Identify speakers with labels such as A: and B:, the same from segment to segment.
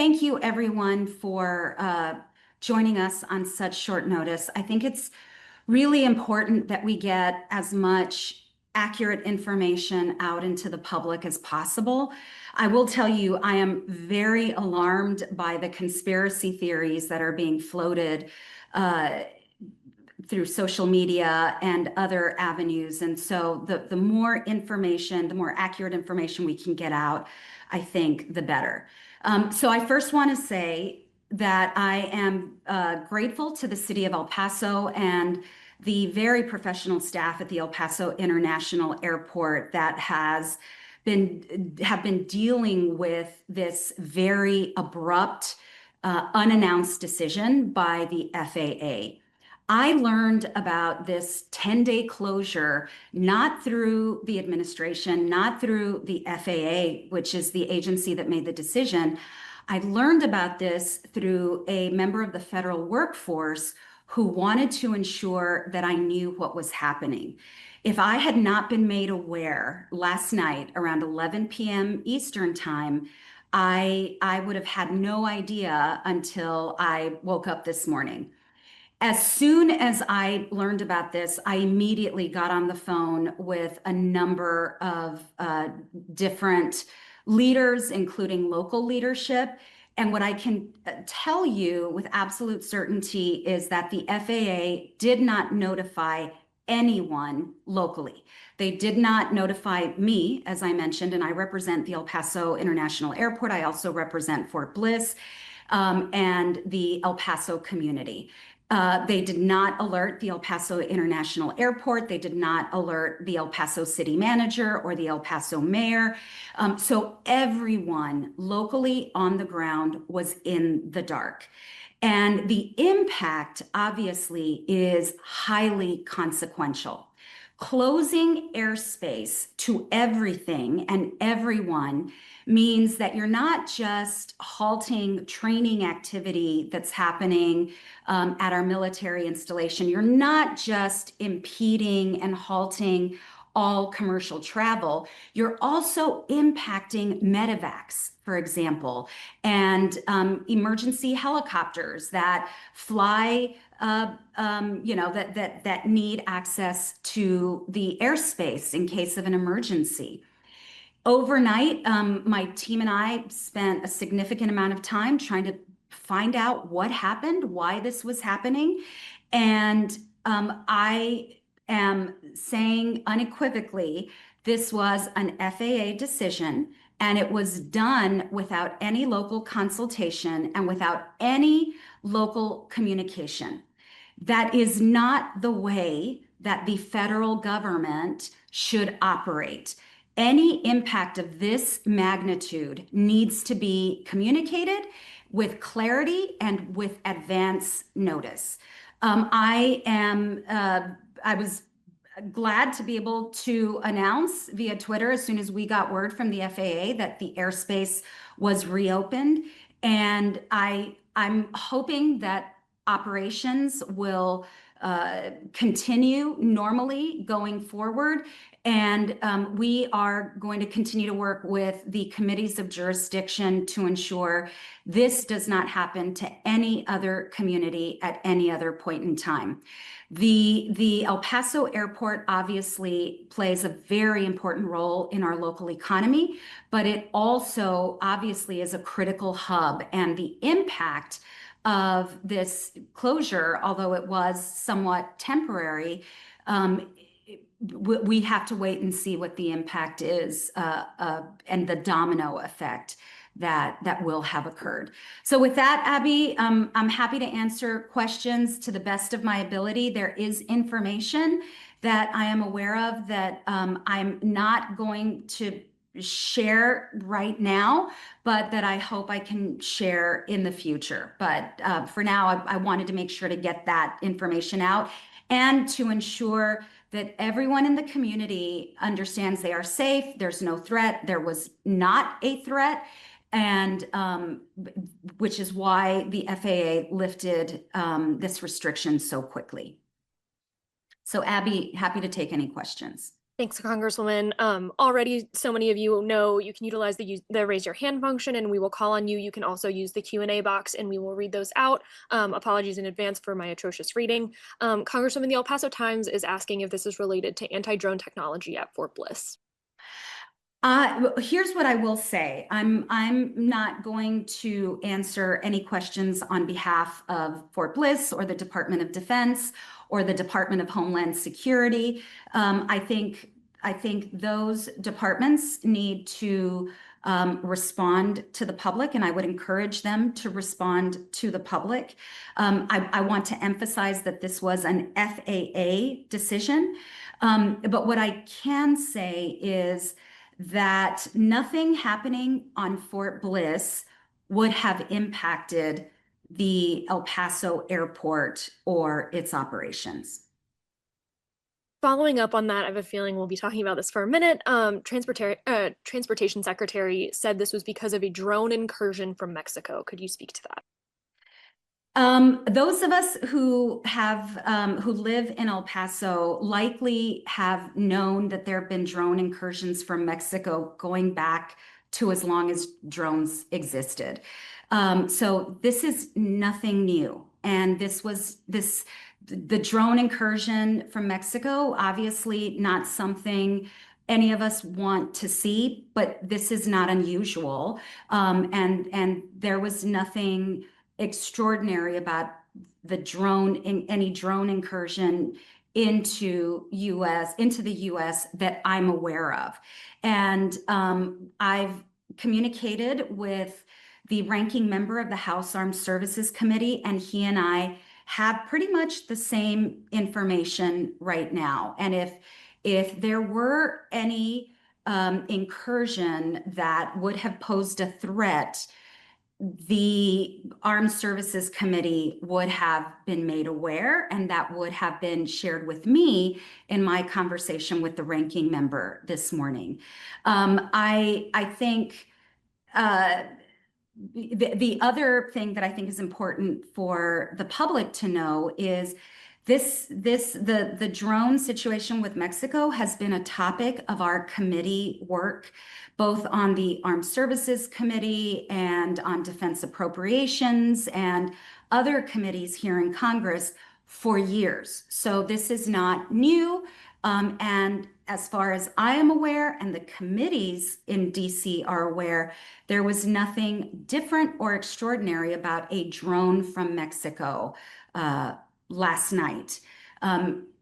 A: thank you everyone for joining us on such short notice. I think it's really important that we get as much accurate information out into the public as possible. I will tell you, I am very alarmed by the conspiracy theories that are being floated through social media and other avenues. And so the more information, the more accurate information we can get out, I think the better. So I first want to say that I am grateful to the city of El Paso and the very professional staff at the El Paso International Airport that have been dealing with this very abrupt, unannounced decision by the FAA. I learned about this 10-day closure, not through the administration, not through the FAA, which is the agency that made the decision. I learned about this through a member of the federal workforce who wanted to ensure that I knew what was happening. If I had not been made aware last night around 11 p.m. Eastern time, I would have had no idea until I woke up this morning. As soon as I learned about this, I immediately got on the phone with a number of different leaders, including local leadership. And what I can tell you with absolute certainty is that the FAA did not notify anyone locally. They did not notify me, as I mentioned, and I represent the El Paso International Airport. I also represent Fort Bliss and the El Paso community. They did not alert the El Paso International Airport. They did not alert the El Paso city manager or the El Paso mayor. So everyone locally on the ground was in the dark. And the impact, obviously, is highly consequential. Closing airspace to everything and everyone means that you're not just halting training activity that's happening at our military installation. You're not just impeding and halting all commercial travel. You're also impacting medevacs, for example, and emergency helicopters that fly, that need access to the airspace in case of an emergency. Overnight, my team and I spent a significant amount of time trying to find out what happened, why this was happening. And I am saying unequivocally, this was an FAA decision, and it was done without any local consultation and without any local communication. That is not the way that the federal government should operate. Any impact of this magnitude needs to be communicated with clarity and with advance notice. I was glad to be able to announce via Twitter as soon as we got word from the FAA that the airspace was reopened. And I'm hoping that operations will continue normally going forward. And we are going to continue to work with the committees of jurisdiction to ensure this does not happen to any other community at any other point in time. The El Paso Airport obviously plays a very important role in our local economy, but it also obviously is a critical hub, and the impact of this closure, although it was somewhat temporary, we have to wait and see what the impact is and the domino effect that will have occurred. So with that, Abby, I'm happy to answer questions to the best of my ability. There is information that I am aware of that I'm not going to share right now, but that I hope I can share in the future. But for now, I wanted to make sure to get that information out and to ensure that everyone in the community understands they are safe. There's no threat. There was not a threat, and which is why the FAA lifted this restriction so quickly. So Abby, happy to take any questions.
B: Thanks, Congresswoman. Already, so many of you know you can utilize the raise your hand function, and we will call on you. You can also use the Q&A box, and we will read those out. Apologies in advance for my atrocious reading. Congresswoman, the El Paso Times is asking if this is related to anti-drone technology at Fort Bliss.
A: Here's what I will say. I'm not going to answer any questions on behalf of Fort Bliss or the Department of Defense or the Department of Homeland Security. I think those departments need to respond to the public, and I would encourage them to respond to the public. I want to emphasize that this was an FAA decision, but what I can say is that nothing happening on Fort Bliss would have impacted the El Paso airport or its operations.
B: Following up on that, I have a feeling we'll be talking about this for a minute. Transportation Secretary said this was because of a drone incursion from Mexico. Could you speak to that?
A: Those of us who live in El Paso likely have known that there have been drone incursions from Mexico going back to as long as drones existed. So this is nothing new. And the drone incursion from Mexico, obviously not something any of us want to see, but this is not unusual. And there was nothing extraordinary about any drone incursion into the US that I'm aware of. And I've communicated with the ranking member of the House Armed Services Committee, and he and I have pretty much the same information right now. And if there were any incursion that would have posed a threat, the Armed Services Committee would have been made aware, and that would have been shared with me in my conversation with the ranking member this morning. I think the other thing that I think is important for the public to know is the drone situation with Mexico has been a topic of our committee work, both on the Armed Services Committee and on Defense Appropriations and other committees here in Congress for years. So this is not new. And as far as I am aware, and the committees in DC are aware, there was nothing different or extraordinary about a drone from Mexico last night.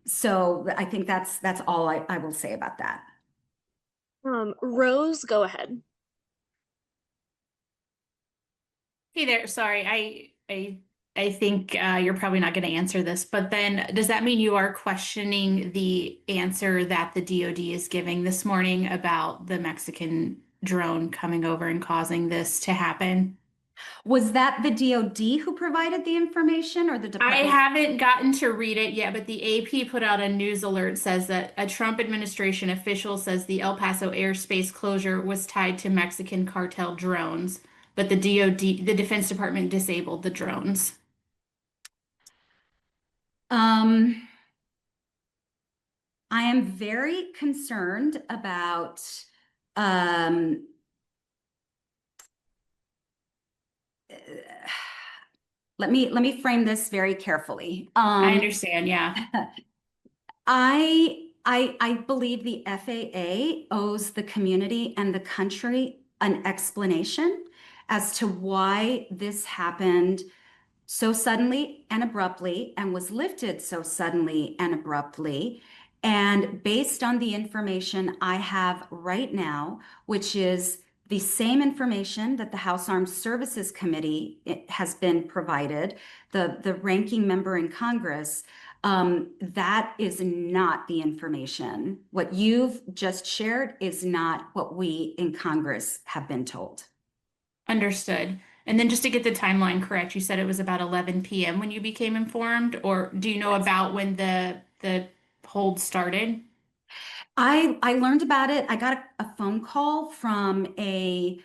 A: So I think that's all I will say about that.
B: Rose, go ahead.
C: Hey there. Sorry, I think you're probably not going to answer this, but then does that mean you are questioning the answer that the DoD is giving this morning about the Mexican drone coming over and causing this to happen?
A: Was that the DoD who provided the information or the
C: I
A: department?
C: haven't gotten to read it yet, but the AP put out a news alert says that a Trump administration official says the El Paso airspace closure was tied to Mexican cartel drones, but the the Defense Department disabled the drones.
A: I am very concerned about let me frame this very carefully.
C: I understand, yeah.
A: I believe the FAA owes the community and the country an explanation as to why this happened so suddenly and abruptly and was lifted so suddenly and abruptly. And based on the information I have right now, which is the same information that the House Armed Services Committee has been provided, the ranking member in Congress, that is not the information. What you've just shared is not what we in Congress have been told.
C: Understood. And then just to get the timeline correct, you said it was about 11 p.m. when you became informed, or do you know about when the hold started?
A: I learned about it. I got a phone call from an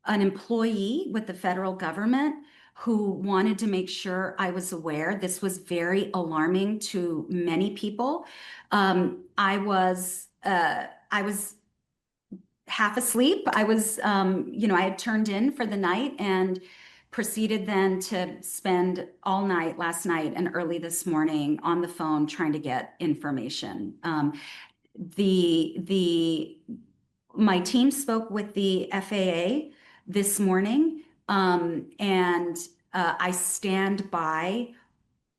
A: employee with the federal government who wanted to make sure I was aware. This was very alarming to many people. I was I was half asleep. I was, I had turned in for the night and proceeded then to spend all night last night and early this morning on the phone trying to get information. My team spoke with the FAA this morning, and I stand by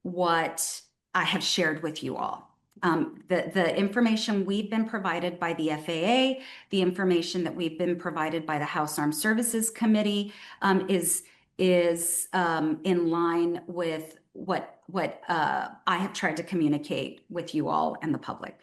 A: what I have shared with you all. The information we've been provided by the FAA, the information that we've been provided by the House Armed Services Committee, is in line with what I have tried to communicate with you all and the public.